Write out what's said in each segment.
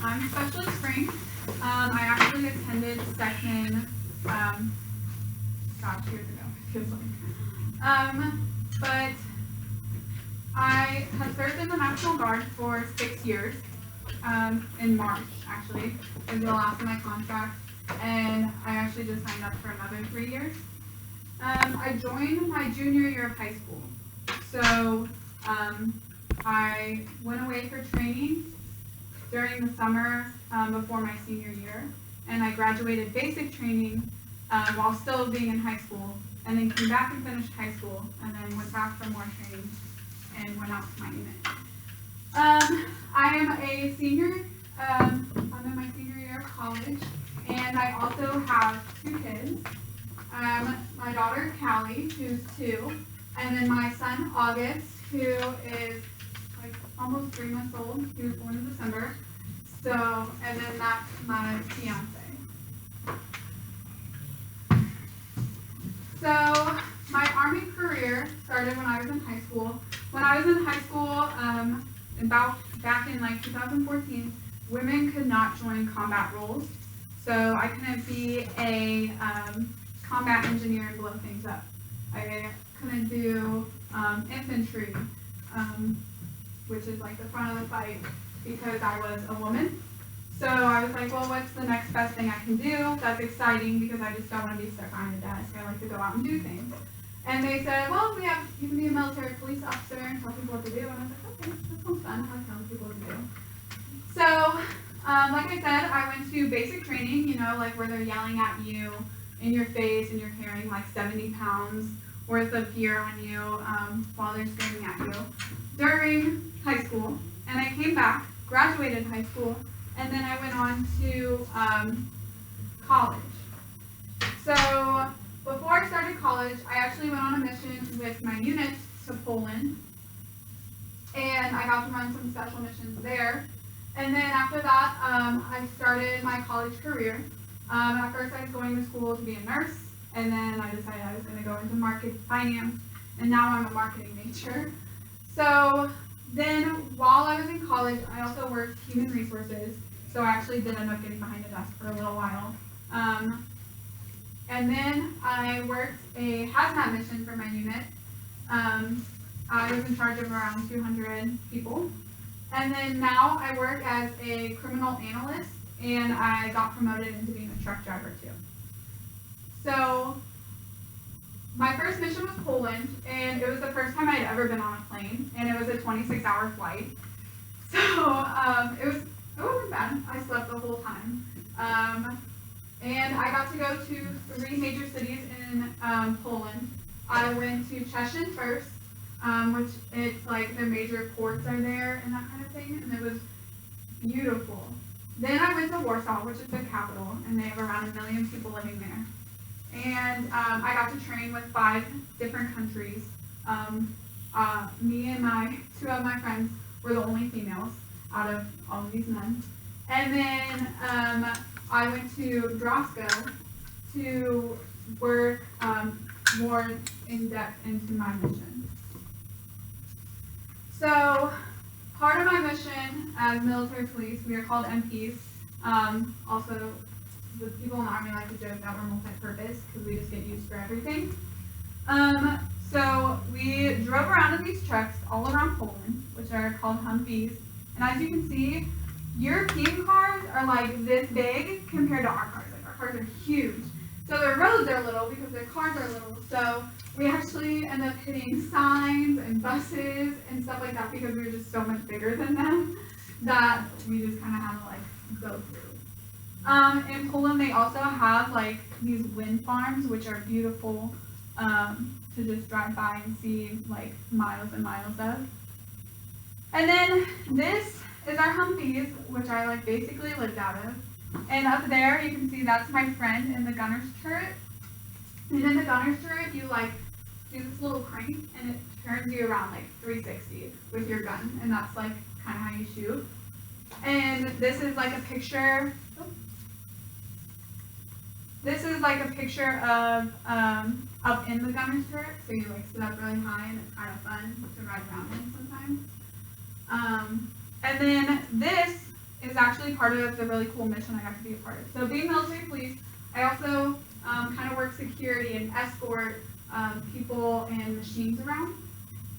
I'm Specialist Frink. I actually attended section, years ago, it feels like. But I have served in the National Guard for 6 years, in March, actually, is the last of my contract, and I actually just signed up for another 3 years. I joined my junior year of high school, so I went away for training during the summer before my senior year, and I graduated basic training while still being in high school, and then came back and finished high school, and then went back for more training and went out to my unit. I am a senior, I'm in my senior year of college, and I also have 2 kids. My daughter Callie, who's 2, and then my son August, who is like almost 3 months old. He was born in December. So, and then that's my fiance. So, my Army career started when I was in high school. When I was in high school, back in like 2014, women could not join combat roles. So I couldn't be a combat engineer and blow things up. I couldn't do infantry, which is like the front of the fight, because I was a woman. So I was like, well, what's the next best thing I can do that's exciting, because I just don't want to be stuck behind a desk. I like to go out and do things. And they said, well, you can be a military police officer and tell people what to do. And I was like, okay, that sounds fun. I like telling people what to do. So, like I said, I went to basic training, like where they're yelling at you in your face and you're carrying like 70 pounds worth of gear on you while they're screaming at you during high school. And I came back, graduated high school, and then I went on to college. So before I started college, I actually went on a mission with my unit to Poland, and I got to run some special missions there. And then after that, I started my college career. At first I was going to school to be a nurse, and then I decided I was going to go into finance, and now I'm a marketing major. So then while I was in college, I also worked human resources, so I actually did end up getting behind a desk for a little while. And then I worked a hazmat mission for my unit. I was in charge of around 200 people. And then now I work as a criminal analyst, and I got promoted into being a truck driver too. So my first mission was Poland, and it was the first time I'd ever been on a plane, and it was a 26-hour flight. So it wasn't bad. I slept the whole time. And I got to go to 3 major cities in Poland. I went to Szczecin first, which it's like the major ports are there and that kind of thing, and it was beautiful. Then I went to Warsaw, which is the capital, and they have around 1 million people living there. And I got to train with 5 different countries. Me and 2 of my friends were the only females out of all of these men. And then I went to Drosko to work more in depth into my mission. So part of my mission as military police, we are called MPs. Also, the people in the Army like to joke that we're multi-purpose because we just get used for everything. So we drove around in these trucks all around Poland, which are called Humvees. And as you can see, European cars are like this big compared to our cars. Like, our cars are huge. So their roads are little because their cars are little. So we actually end up hitting signs and buses and stuff like that because we were just so much bigger than them that we just kind of had to like go through. In Poland, they also have like these wind farms, which are beautiful to just drive by and see like miles and miles of. And then this is our Humvees, which I like basically lived out of. And up there, you can see that's my friend in the gunner's turret. And in the gunner's turret, you like do this little crank, and it turns you around like 360 with your gun, and that's like kind of how you shoot. And this is like a picture. This is like a picture of up in the gunner's turret, so you like sit up really high, and it's kind of fun to ride around in sometimes. And then this is actually part of the really cool mission I got to be a part of. So being military police, I also kind of work security and escort people and machines around.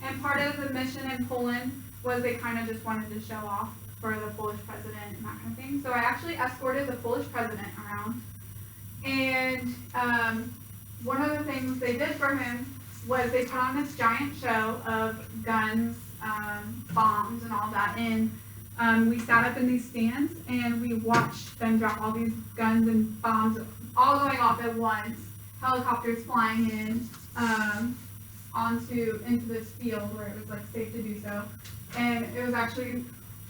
And part of the mission in Poland was they kind of just wanted to show off for the Polish president and that kind of thing. So I actually escorted the Polish president around. And one of the things they did for him was they put on this giant show of guns, bombs, and all that. And we sat up in these stands and we watched them drop all these guns and bombs all going off at once. Helicopters flying in into this field where it was like safe to do so. And it was actually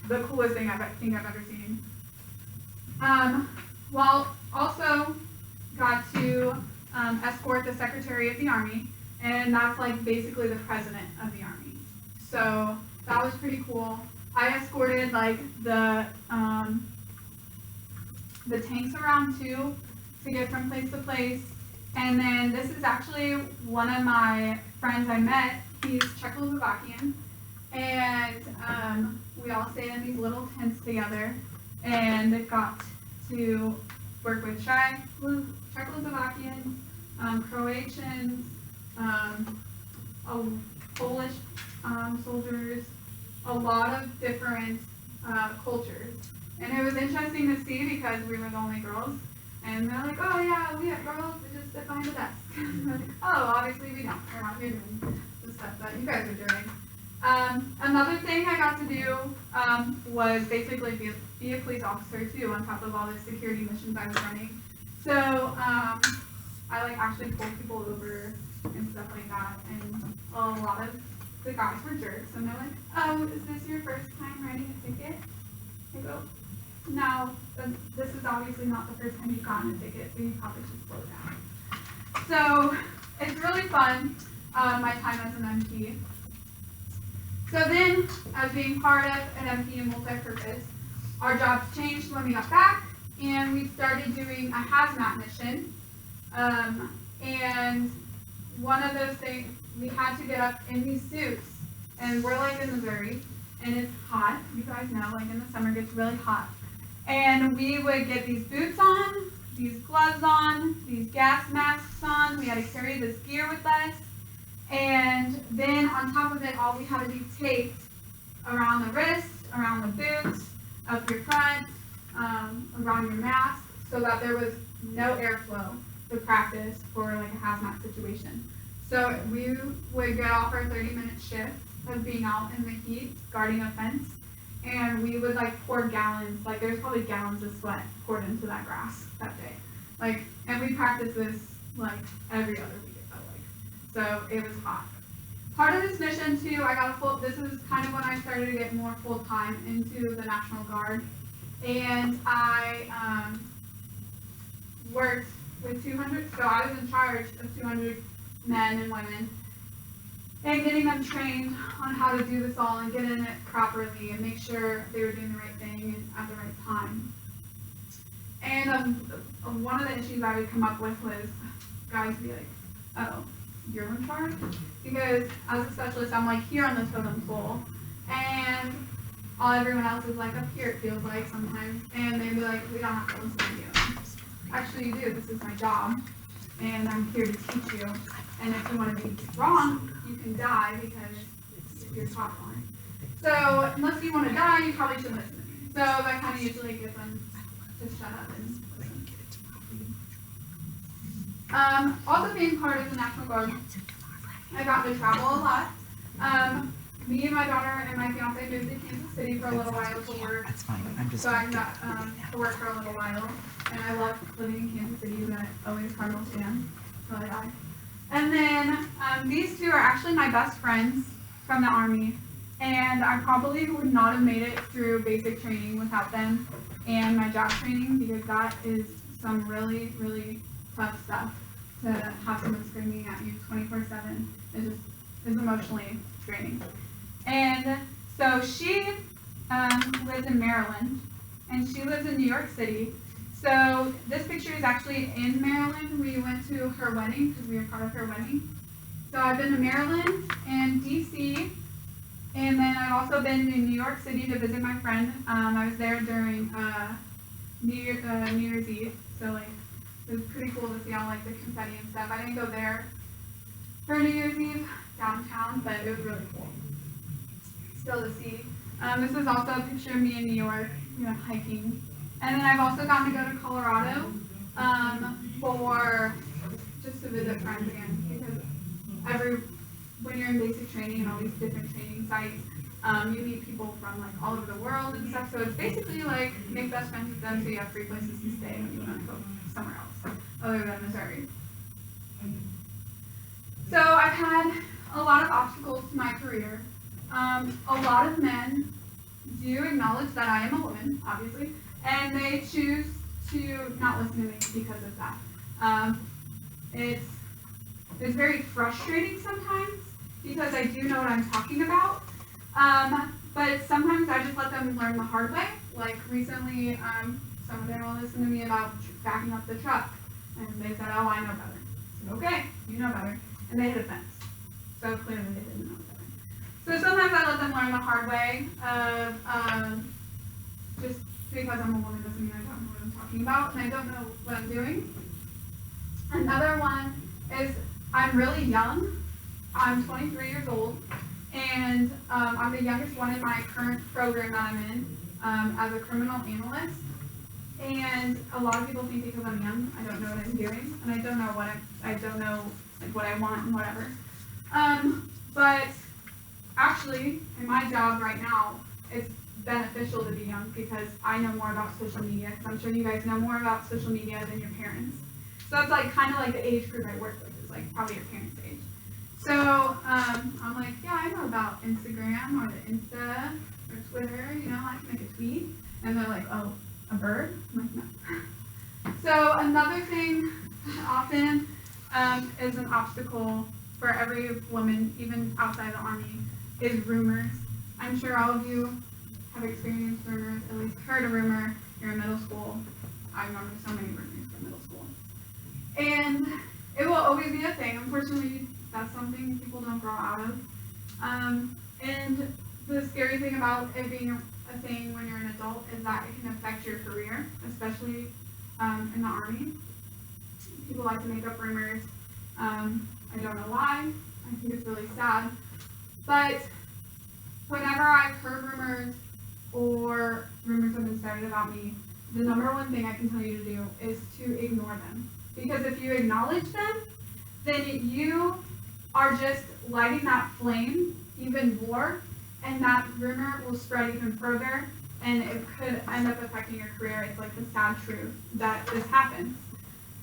the coolest thing I've ever seen. Well, also got to escort the Secretary of the Army, and that's like basically the president of the Army. So that was pretty cool. I escorted like the tanks around too to get from place to place. And then this is actually one of my friends I met. He's Czechoslovakian, and we all stayed in these little tents together and got to work with Czechoslovakians, Croatians, Polish soldiers, a lot of different cultures. And it was interesting to see because we were the only girls. And they're like, oh yeah, we have girls that just sit behind the desk. We're like, oh, obviously we don't. We're not here doing the stuff that you guys are doing. Another thing I got to do was basically be a police officer too, on top of all the security missions I was running. So I like actually pulled people over and stuff like that. And a lot of the guys were jerks, and they're like, oh, is this your first time writing a ticket? I go, no, this is obviously not the first time you've gotten a ticket, so you probably should slow down. So it's really fun, my time as an MP. So then, as being part of an MP and multi-purpose, our jobs changed when we got back, and we started doing a hazmat mission. And one of those things, we had to get up in these suits, and we're like in Missouri, and it's hot. You guys know, like in the summer, it gets really hot. And we would get these boots on, these gloves on, these gas masks on. We had to carry this gear with us. And then on top of it, all we had to be taped around the wrist, around the boots, up your front, around your mask, so that there was no airflow to practice for like a hazmat situation. So we would get off our 30-minute shift of being out in the heat, guarding a fence, and we would like pour gallons, like there's probably gallons of sweat poured into that grass that day. Like, and we practiced this like every other week, it felt like. So it was hot. Part of this mission too, this is kind of when I started to get more full time into the National Guard. And I worked with 200, so I was in charge of 200 men and women, and getting them trained on how to do this all and get in it properly and make sure they were doing the right thing and at the right time. And one of the issues I would come up with was guys would be like, oh, you're in charge? Because as a specialist, I'm like here on the totem pole, and everyone else is like up here, it feels like sometimes, and they'd be like, we don't have to listen to you. Actually, you do. This is my job, and I'm here to teach you. And if you want to be wrong, you can die because you're taught wrong. So unless you want to die, you probably should listen to me. So that kind of usually gets them to shut up and listen. Also being part of the National Guard, I got to travel a lot. Me and my daughter and my fiance moved to Kansas City for a little while to work. That's fine. I'm just. So I got to work for a little while, and I love living in Kansas City. I'm always a Cardinals fan, till I die. And then these two are actually my best friends from the Army, and I probably would not have made it through basic training without them and my job training, because that is some really, really tough stuff to have someone screaming at you 24/7. It's emotionally draining. And so she lives in Maryland, and she lives in New York City. So this picture is actually in Maryland. We went to her wedding because we were part of her wedding. So I've been to Maryland and DC And then I've also been in New York City to visit my friend. I was there during New Year's Eve, so like it was pretty cool to see all like the confetti and stuff. I didn't go there for New Year's Eve downtown, but it was really cool still to see. This is also a picture of me in New York, hiking. And then I've also gotten to go to Colorado for just to visit friends again, because when you're in basic training and all these different training sites, you meet people from like all over the world and stuff. So it's basically like make best friends with them, so you have free places to stay when you want to go somewhere else other than Missouri. So I've had a lot of obstacles to my career. A lot of men do acknowledge that I am a woman, obviously, and they choose to not listen to me because of that. It's very frustrating sometimes because I do know what I'm talking about, but sometimes I just let them learn the hard way. Like recently, some of them will listen to me about backing up the truck, and they said, "Oh, I know better." I said, "Okay, you know better," and they hit a fence. So clearly they didn't know better. So sometimes I let them learn the hard way of just because I'm a woman doesn't mean I don't know what I'm talking about and I don't know what I'm doing. Another one is I'm really young. I'm 23 years old, and I'm the youngest one in my current program that I'm in as a criminal analyst. And a lot of people think because I'm young, I don't know what I'm doing, and I don't know what I want and whatever. But actually, in my job right now, it's beneficial to be young because I know more about social media. Because I'm sure you guys know more about social media than your parents. So it's like kind of like the age group I work with is like probably your parents' age. So I'm like, yeah, I know about Instagram or the Insta or Twitter. I can make a tweet, and they're like, oh, a bird? I'm like, no. So another thing often is an obstacle for every woman, even outside the Army, is rumors. I'm sure all of you have experienced rumors, at least heard a rumor. You're in middle school. I remember so many rumors from middle school. And it will always be a thing. Unfortunately, that's something people don't grow out of. And the scary thing about it being a thing when you're an adult is that it can affect your career, especially in the Army. People like to make up rumors. I don't know why. I think it's really sad. But whenever I've heard rumors or rumors have been started about me, the number one thing I can tell you to do is to ignore them. Because if you acknowledge them, then you are just lighting that flame even more, and that rumor will spread even further, and it could end up affecting your career. It's like the sad truth that this happens.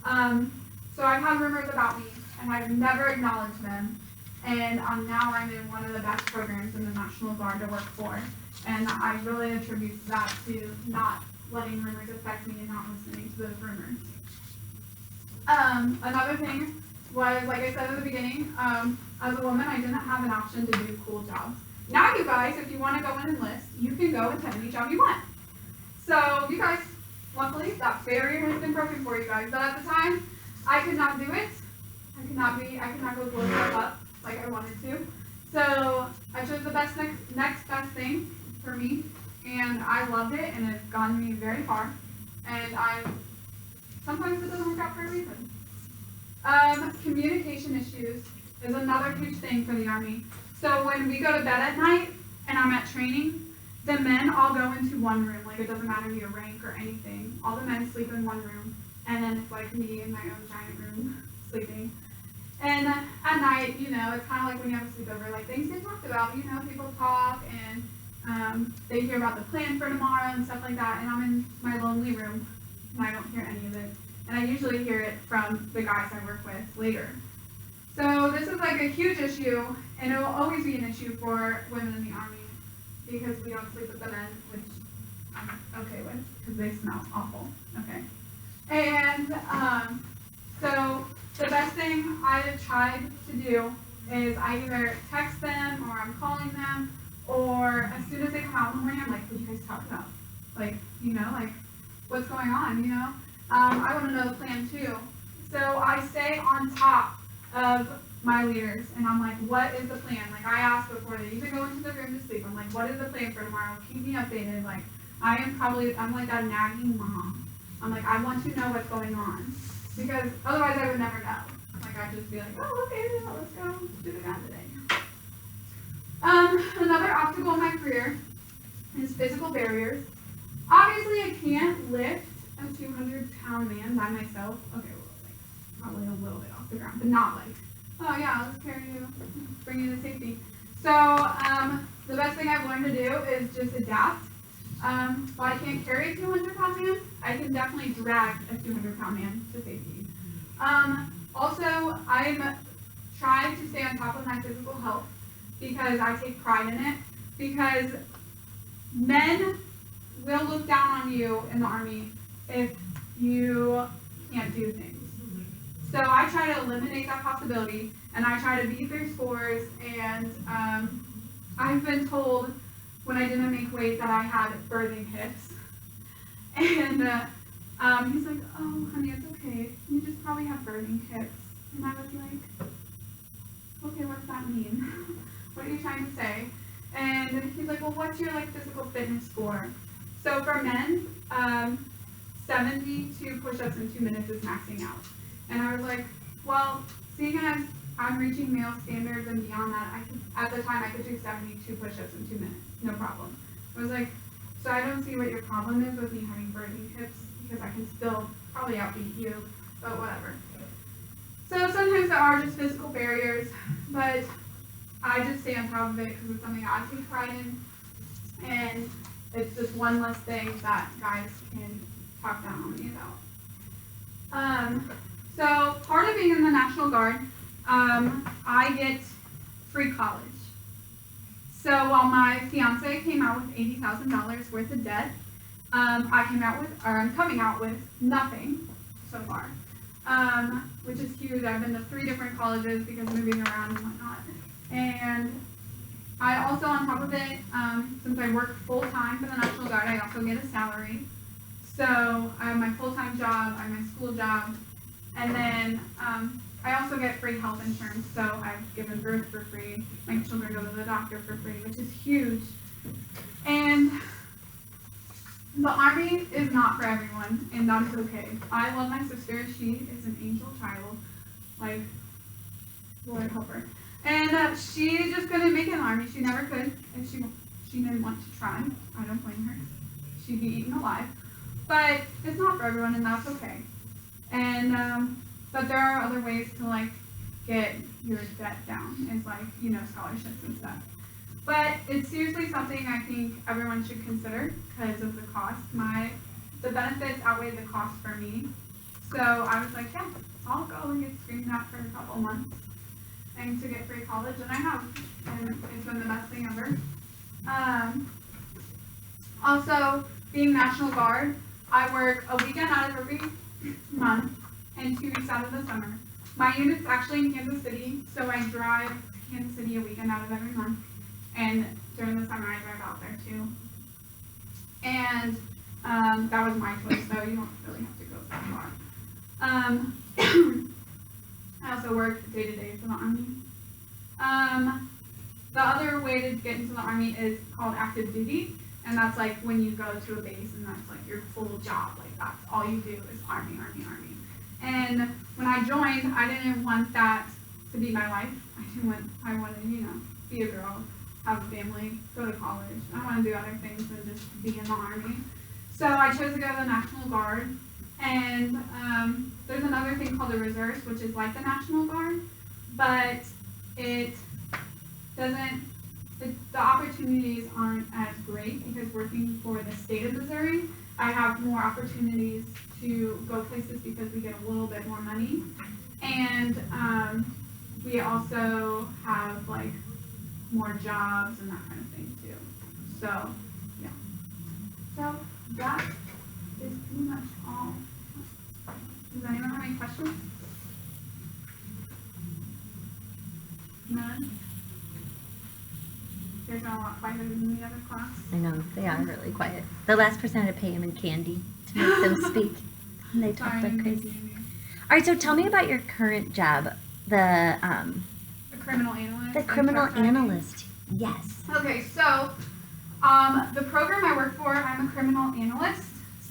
So I've had rumors about me, and I've never acknowledged them, and now I'm in one of the best programs in the National Guard to work for, and I really attribute that to not letting rumors affect me and not listening to those rumors. Another thing was, like I said at the beginning, as a woman, I didn't have an option to do cool jobs. Now you guys, if you want to go and enlist, you can go and take any job you want. So you guys, luckily, that barrier has been broken for you guys. But at the time, I could not do it. I could not go blow stuff up like I wanted to. So I chose the next best thing for me, and I loved it, and it's gotten me very far. And sometimes it doesn't work out for a reason. Communication issues is another huge thing for the Army. So when we go to bed at night and I'm at training, the men all go into one room. Like, it doesn't matter your rank or anything. All the men sleep in one room, and then it's like me in my own giant room sleeping. And at night, it's kind of like when you have a sleepover, like things get talked about. People talk and they hear about the plan for tomorrow and stuff like that. And I'm in my lonely room and I don't hear any of it. And I usually hear it from the guys I work with later. So this is like a huge issue, and it will always be an issue for women in the Army because we don't sleep with the men, which I'm okay with because they smell awful. Okay. And so the best thing I've tried to do is I either text them or I'm calling them, or as soon as they come out in the morning, I'm like, what do you guys talk about? Like, what's going on, I want to know the plan too. So I stay on top of my leaders, and I'm like, what is the plan? Like, I asked before they even go into the room to sleep, I'm like, what is the plan for tomorrow? Keep me updated. Like, I'm like that nagging mom. I'm like, I want to know what's going on, because otherwise I would never know. Like, I'd just be like, oh, okay, well, let's go do the guy today. Another obstacle in my career is physical barriers. Obviously, I can't lift a 200-pound man by myself. Okay, well, like, probably a little bit off the ground, but not like, oh yeah, let's carry you, bring you to safety. So, the best thing I've learned to do is just adapt. While I can't carry a 200-pound man, I can definitely drag a 200-pound man to safety. Also, I'm trying to stay on top of my physical health because I take pride in it, because men will look down on you in the Army if you can't do things. So I try to eliminate that possibility, and I try to beat their scores, and I've been told when I didn't make weight that I had birthing hips. And he's like, oh honey, it's okay, you just probably have birthing hips. And I was like, okay, what does that mean? What are you trying to say? And he's like, well, what's your like physical fitness score? So for men, 72 push-ups in 2 minutes is maxing out. And I was like, well, seeing as I'm reaching male standards and beyond that, at the time I could do 72 push-ups in 2 minutes, no problem. I was like, so I don't see what your problem is with me having birthing hips, because I can still probably outbeat you, but whatever. So sometimes there are just physical barriers, but I just stay on top of it because it's something I take pride in, and it's just one less thing that guys can talk down on me about. So part of being in the National Guard, I get free college. So while my fiance came out with $80,000 worth of debt, I'm coming out with nothing so far, which is huge. I've been to 3 different colleges because moving around and whatnot. And I also, on top of it, since I work full-time for the National Guard, I also get a salary. So I have my full-time job, I have my school job, and then I also get free health insurance. So I've given birth for free, my children go to the doctor for free, which is huge. And the Army is not for everyone, and that is okay. I love my sister. She is an angel child. Like, Lord help her. And she just couldn't make it in the Army. She never could if she didn't want to try. I don't blame her. She'd be eaten alive. But it's not for everyone, and that's okay. And but there are other ways to like get your debt down, is like, you know, scholarships and stuff. But it's seriously something I think everyone should consider because of the cost. The benefits outweigh the cost for me. So I was like, yeah, I'll go and get screamed at for a couple months and to get free college, and I have, and it's been the best thing ever. Also, being National Guard, I work a weekend out of every month and 2 weeks out of the summer. My unit's actually in Kansas City, so I drive to Kansas City a weekend out of every month, and during the summer I drive out there too. And that was my choice, so you don't really have to go that far. I also work day-to-day for the Army. The other way to get into the Army is called active duty, and that's like when you go to a base and that's like your full job, like that's all you do is Army, Army, Army. And when I joined, I didn't want that to be my life. I wanted, you know, be a girl, have a family, go to college. I want to do other things than just be in the Army. So I chose to go to the National Guard. And there's another thing called the reserves, which is like the National Guard, but it doesn't, the opportunities aren't as great because working for the state of Missouri, I have more opportunities to go places because we get a little bit more money. And we also have like more jobs and that kind of thing too. So, yeah. So that is pretty much all. Does anyone have any questions? None? You guys are a lot quieter than the other class. I know, they are really quiet. The last person had to pay him in candy to make them speak. And they talk like crazy. All right, so tell me about your current job. criminal analyst. The and criminal truck driving. analyst. Yes. Okay, so the program I work for, I'm a criminal analyst.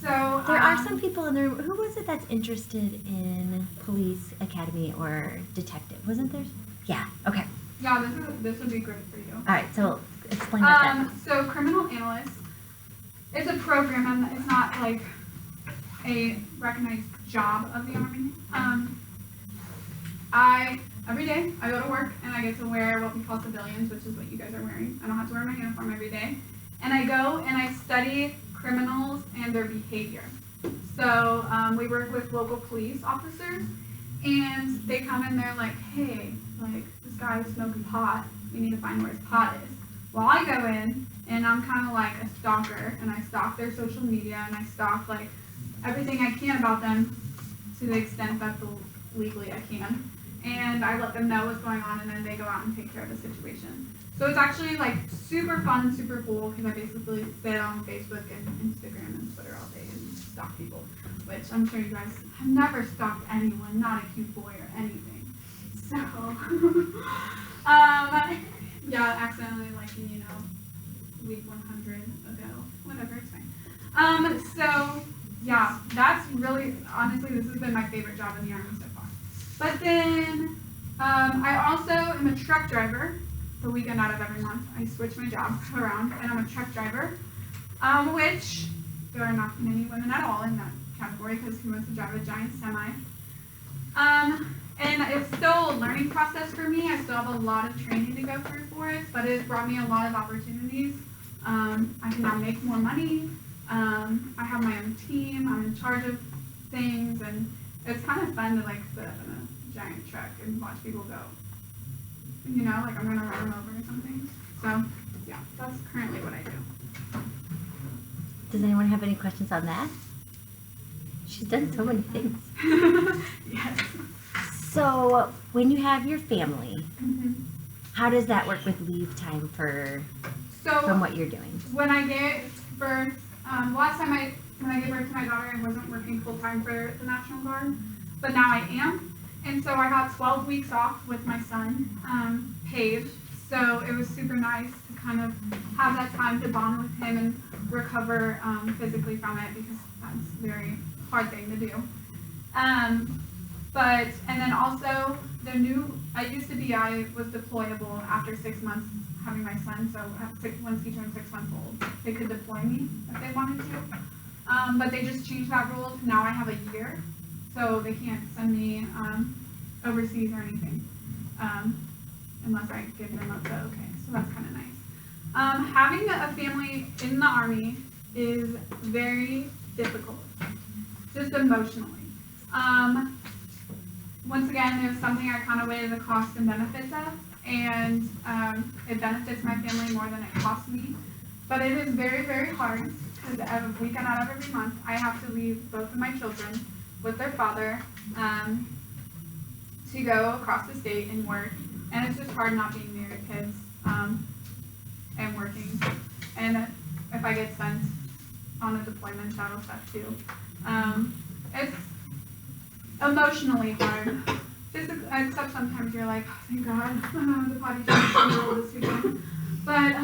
So There are some people in the room. Who was it that's interested in police academy or detective? Wasn't there? Yeah. Okay. Yeah, this would be great for you. All right. So explain what that. So criminal analyst is a program, and it's not like a recognized job of the Army. Every day I go to work and I get to wear what we call civilians, which is what you guys are wearing. I don't have to wear my uniform every day. And I go and I study criminals and their behavior. So we work with local police officers, and they come in there like, hey, like this guy is smoking pot. We need to find where his pot is. Well, I go in and I'm kind of like a stalker, and I stalk their social media, and I stalk like everything I can about them to the extent that legally I can. And I let them know what's going on, and then they go out and take care of the situation. So it's actually like super fun, super cool, because I basically sit on Facebook and Instagram and Twitter all day and stalk people, which I'm sure you guys have never stalked anyone, not a cute boy or anything. So, yeah, accidentally liking, week 100 ago, whatever, it's fine. So, yeah, that's really, honestly, this has been my favorite job in the Army so far. But then, I also am a truck driver. The weekend out of every month, I switch my job around, and I'm a truck driver, which there are not many women at all in that category, because who wants to drive a giant semi? And it's still a learning process for me. I still have a lot of training to go through for it, but it's brought me a lot of opportunities. I can now make more money. I have my own team. I'm in charge of things, and it's kind of fun to like sit up in a giant truck and watch people go. Like I'm gonna run them over or something. So, yeah, that's currently what I do. Does anyone have any questions on that? She's done so many things. Yes. So when you have your family, Mm-hmm. how does that work with leave time from what you're doing? When I gave birth, last time when I gave birth to my daughter, I wasn't working full time for the National Guard, but now I am. And so I got 12 weeks off with my son, paid. So it was super nice to kind of have that time to bond with him and recover physically from it, because that's a very hard thing to do. And then also I was deployable after 6 months having my son. So once he turned 6 months old, they could deploy me if they wanted to. But they just changed that rule to now I have a year. So they can't send me overseas or anything unless I give them the okay. So that's kind of nice. Having a family in the Army is very difficult, just emotionally. Once again, it was something I kind of weighed the cost and benefits of, and it benefits my family more than it costs me. But it is very, very hard, because every weekend out of every month, I have to leave both of my children with their father to go across the state and work. And it's just hard not being near your kids and working. And if I get sent on a deployment, that'll suck too. It's emotionally hard. Physically, except sometimes you're like, oh, thank God, the potty trained this weekend. But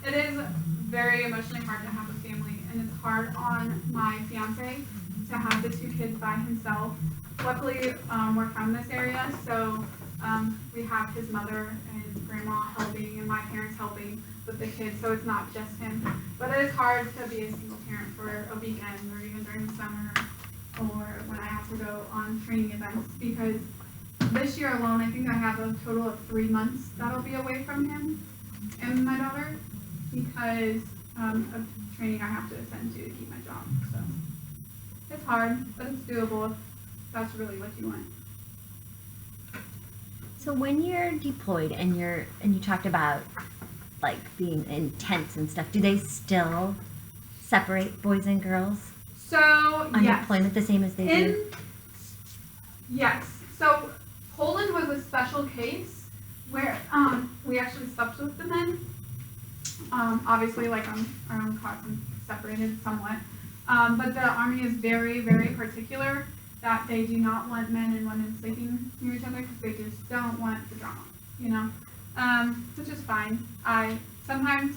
it is very emotionally hard to have a family, and it's hard on my fiance to have the 2 kids by himself. Luckily, we're from this area, so we have his mother and grandma helping, and my parents helping with the kids, so it's not just him. But it is hard to be a single parent for a weekend, or even during the summer, or when I have to go on training events, because this year alone, I think I have a total of 3 months that'll be away from him and my daughter, because of training I have to attend to keep my job. So it's hard, but it's doable if that's really what you want. So when you're deployed and you talked about like being in tents and stuff, do they still separate boys and girls So on yes. deployment the same as they do? Yes. So Poland was a special case where we actually slept with the men. Obviously, like on our own cots and separated somewhat. But the Army is very, very particular that they do not want men and women sleeping near each other, because they just don't want the drama. you know, which is fine. Sometimes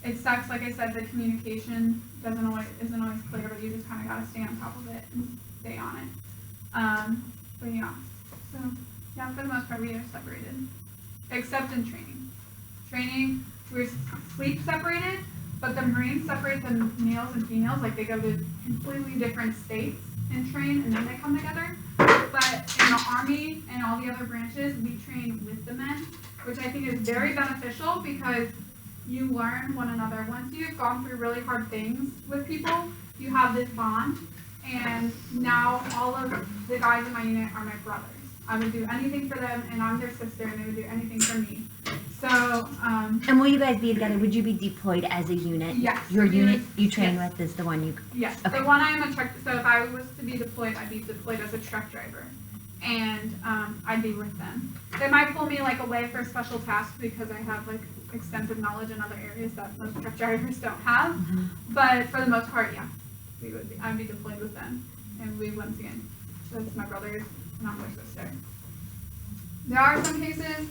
it sucks, like I said, the communication isn't always clear, but you just kind of got to stay on top of it and stay on it. But yeah, so yeah, for the most part we are separated, except in training. Training, we're sleep separated, but the Marines separate the males and females, like they go to completely different states and train, and then they come together. But in the Army and all the other branches, we train with the men, which I think is very beneficial because you learn one another. Once you've gone through really hard things with people, you have this bond, and now all of the guys in my unit are my brothers. I would do anything for them, and I'm their sister, and they would do anything for me. So, and will you guys be together? Would you be deployed as a unit? yes. Your unit you train with is the one you... Yes, okay. the one I am a truck, so if I was to be deployed, I'd be deployed as a truck driver. And I'd be with them. They might pull me like away for special tasks because I have like extensive knowledge in other areas that most truck drivers don't have. Mm-hmm. But for the most part, yeah, I'd be deployed with them. And we, once again, that's my brothers, not my sister. There are some cases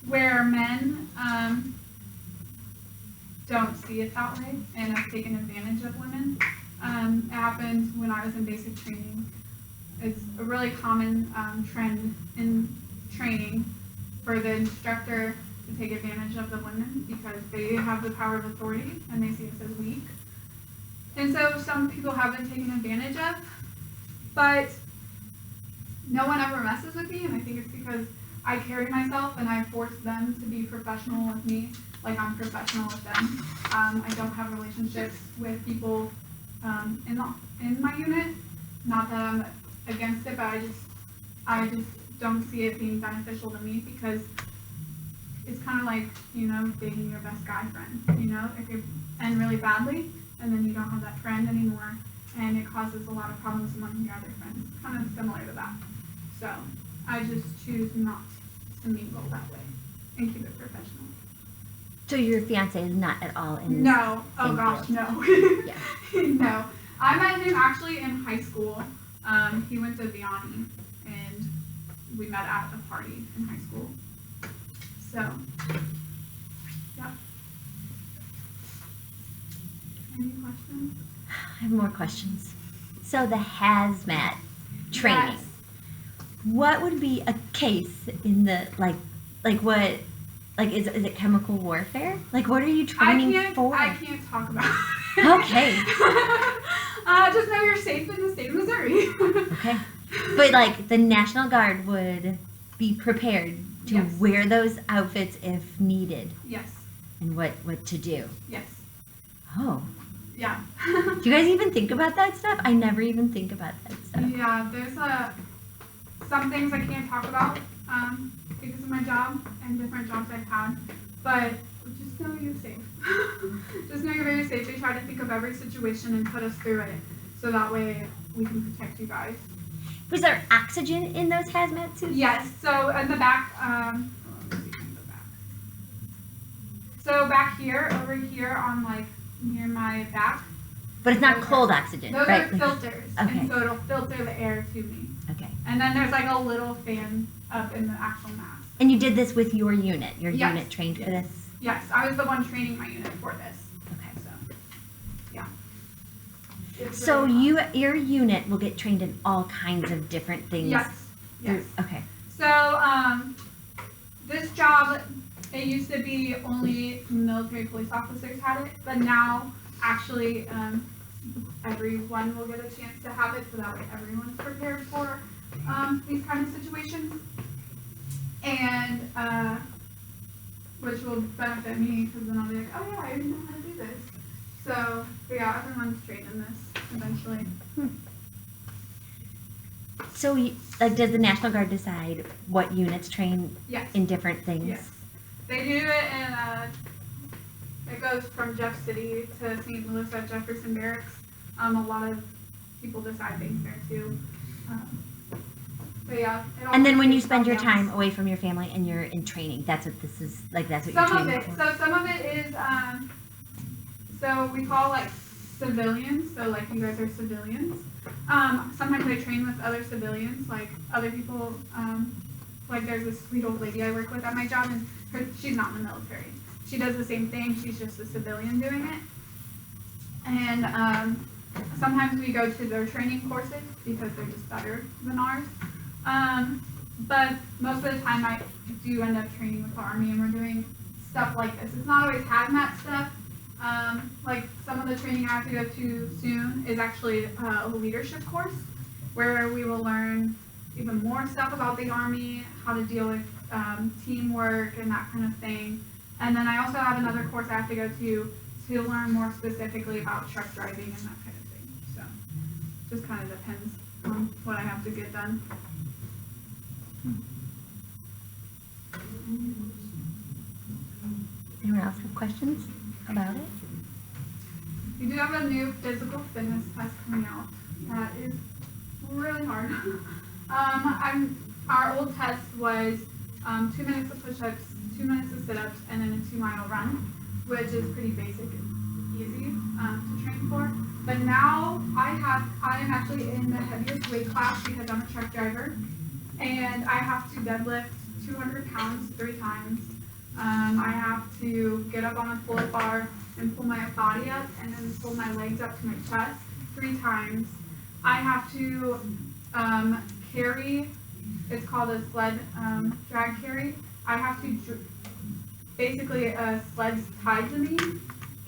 where men don't see it that way and have taken advantage of women. It happened when I was in basic training. It's a really common trend in training for the instructor to take advantage of the women because they have the power of authority and they see us as weak. And so some people have been taken advantage of, but no one ever messes with me, and I think it's because I carry myself and I force them to be professional with me like I'm professional with them. I don't have relationships with people in my unit. Not that I'm against it, but I just don't see it being beneficial to me because it's kind of like, you know, dating your best guy friend. You know, it could end really badly, and then you don't have that friend anymore, and it causes a lot of problems among your other friends. Kind of similar to that. So I just choose not to mingle that way and keep it professional. So your fiance is not at all in... No. Oh gosh, field. no. Yeah. No. I met him actually in high school. He went to Vianney, and we met at a party in high school. So, yeah. Any questions? I have more questions. So the hazmat training. Yes. What would be a case in the is it chemical warfare? Like what are you training for? I can't talk about it. Okay. Just know you're safe in the state of Missouri. Okay. But like the National Guard would be prepared to Yes. wear those outfits if needed. Yes. And what to do. Yes. Oh. Yeah. Do you guys even think about that stuff? I never even think about that stuff. Yeah, there's some things I can't talk about because of my job and different jobs I've had, but just know you're safe. Just know you're very safe. They try to think of every situation and put us through it, so that way we can protect you guys. Was there oxygen in those hazmat suits? Yes, so in the back, let's see in the back. So back here, over here on like near my back. But it's not Those cold oxygen, Those right? are filters, Okay. and so it'll filter the air to me. Okay. And then there's like a little fan up in the actual mask. And you did this with your unit? Your Yes. unit trained for this? Yes, I was the one training my unit for this. Okay. So, yeah. It's So really fun. your unit will get trained in all kinds of different things? Yes. Yes. Okay. So, this job, it used to be only military police officers had it, but now actually everyone will get a chance to have it, so that way everyone's prepared for these kind of situations, and which will benefit me because then I'll be like, oh yeah, I know how to do this. So, but yeah, everyone's trained in this eventually. So, does the National Guard decide what units train Yes. in different things? Yes. They do it in, it goes from Jeff City to St. Louis at Jefferson Barracks. A lot of people decide things there too. But yeah. it all And then when you depends spend your on time us. away from your family and you're in training, that's what this is, like that's what Some you're of training it, for? so some of it is, so we call like civilians, so like you guys are civilians. Sometimes I train with other civilians, like other people, like there's this sweet old lady I work with at my job, and she's not in the military. She does the same thing, she's just a civilian doing it. And sometimes we go to their training courses because they're just better than ours. But most of the time I do end up training with the Army, and we're doing stuff like this. It's not always hazmat stuff. Like some of the training I have to go to soon is actually a leadership course where we will learn even more stuff about the Army, how to deal with teamwork and that kind of thing. And then I also have another course I have to go to learn more specifically about truck driving and that kind of thing. So just kind of depends on what I have to get done. Anyone else have questions about it? We do have a new physical fitness test coming out that is really hard. Our old test was 2 minutes of push-ups, 2 minutes of sit-ups, and then a 2-mile run, which is pretty basic and easy to train for. But now I am actually in the heaviest weight class because I'm a truck driver, and I have to deadlift 200 pounds 3 times. I have to get up on a pull-up bar and pull my body up, and then pull my legs up to my chest 3 times. I have to carry, it's called a sled drag carry. I have to basically a sled's tied to me,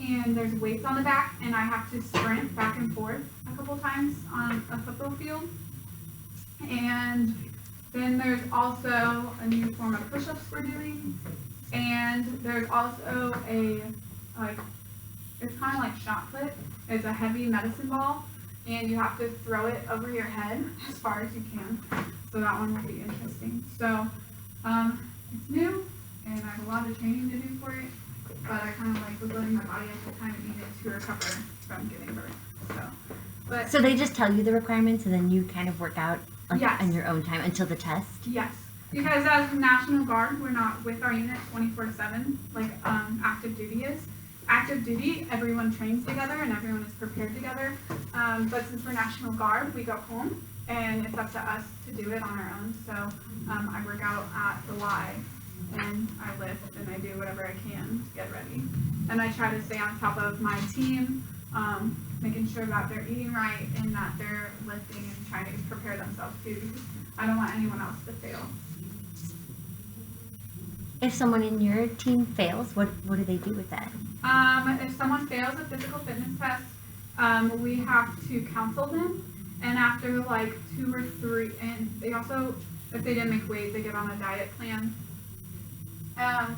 and there's weights on the back, and I have to sprint back and forth a couple times on a football field. And then there's also a new form of push-ups we're doing, and there's also it's kind of like shot put. It's a heavy medicine ball, and you have to throw it over your head as far as you can. So that one will be interesting. So it's new, and I have a lot of training to do for it, but I kind of was letting my body at the time it needed to recover from giving birth. So they just tell you the requirements, and then you kind of work out Yes. on your own time until the test? Yes, because as National Guard, we're not with our unit 24/7 like active duty is. Active duty, everyone trains together and everyone is prepared together. But since we're National Guard, we go home, and it's up to us to do it on our own. So I work out at the Y, and I lift, and I do whatever I can to get ready. And I try to stay on top of my team, making sure that they're eating right and that they're lifting and trying to prepare themselves too, because I don't want anyone else to fail. If someone in your team fails, what do they do with that? If someone fails a physical fitness test, we have to counsel them, and after 2 or 3, and they also, if they didn't make weight, they get on a diet plan. And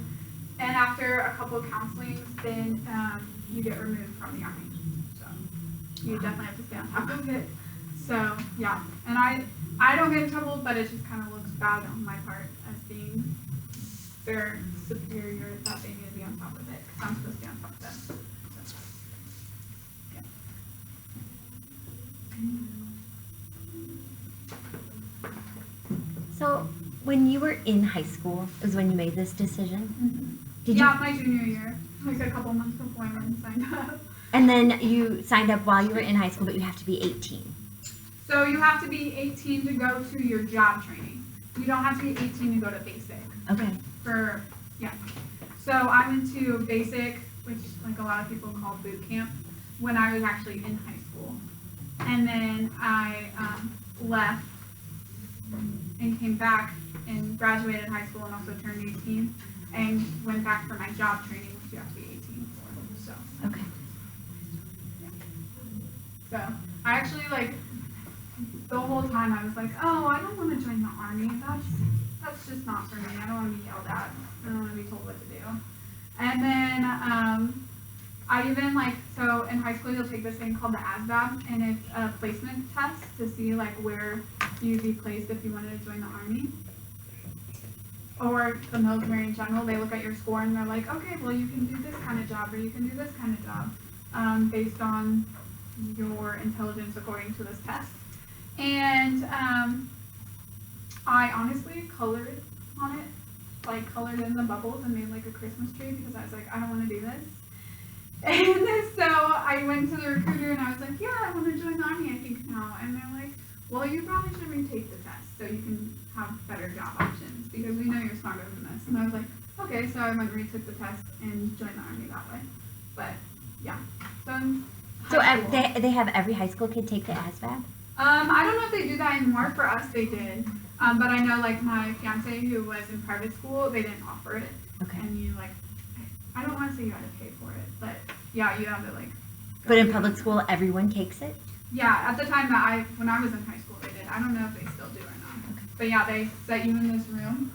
after a couple of counselings, then you get removed from the Army. So you definitely have to stay on top of it. So yeah, and I don't get in trouble, but it just kind of looks bad on my part as being their superior, that they need to be on top of it, because I'm supposed to be on top of them. So, yeah. So when you were in high school is when you made this decision? Mm-hmm. Did my junior year, a couple months before I went and signed up. And then you signed up while you were in high school, but you have to be 18. So you have to be 18 to go to your job training. You don't have to be 18 to go to basic. Okay. So I went to basic, which a lot of people call boot camp, when I was actually in high school. And then I left and came back and graduated high school and also turned 18 and went back for my job training, which you have to be 18 for. So. Okay. Yeah. So I actually the whole time I was like, oh, I don't want to join the Army. That's just not for me. I don't want to be yelled at. I don't want to be told what to do. And then I even so in high school you'll take this thing called the ASVAB, and it's a placement test to see where you'd be placed if you wanted to join the Army or the military in general. They look at your score and they're like, okay, well you can do this kind of job or you can do this kind of job based on your intelligence according to this test. And I honestly colored on it, colored in the bubbles and made a Christmas tree, because I was like, I don't want to do this. And so I went to the recruiter and I was like, yeah, I want to join the Army, I think now. And they're like, well, you probably should retake the test. so you can have better job options because we know you're smarter than this. And I was like, okay, so I went and retook the test and joined the Army that way. But yeah, so in So high school- they have every high school kid take the ASVAB? I don't know if they do that anymore. For us, they did. But I know, like, my fiance who was in private school, they didn't offer it. Okay. And you, like, I don't want to say you had to pay for it, but yeah, you had to, like. go But in through public it. school, everyone takes it? Yeah, at the time that when I was in high school, they did. I don't know if they still do or not. Okay. But yeah, they set you in this room,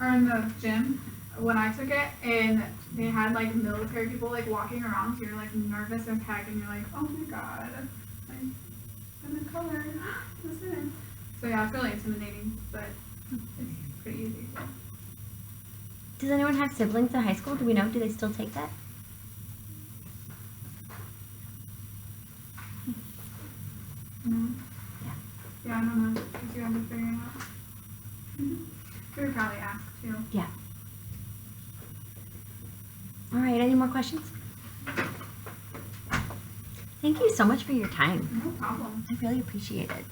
or in the gym, when I took it, and they had, like, military people, like, walking around, so you're, like, nervous as heck, and you're like, oh my god, I'm gonna color this in. So yeah, it's really intimidating, but it's pretty easy. So. Does anyone have siblings in high school? Do we know? Do they still take that? No. Yeah. Yeah, I don't know. Because you have to figure it out. We would probably ask too. Yeah. All right, any more questions? Thank you so much for your time. No problem. I really appreciate it.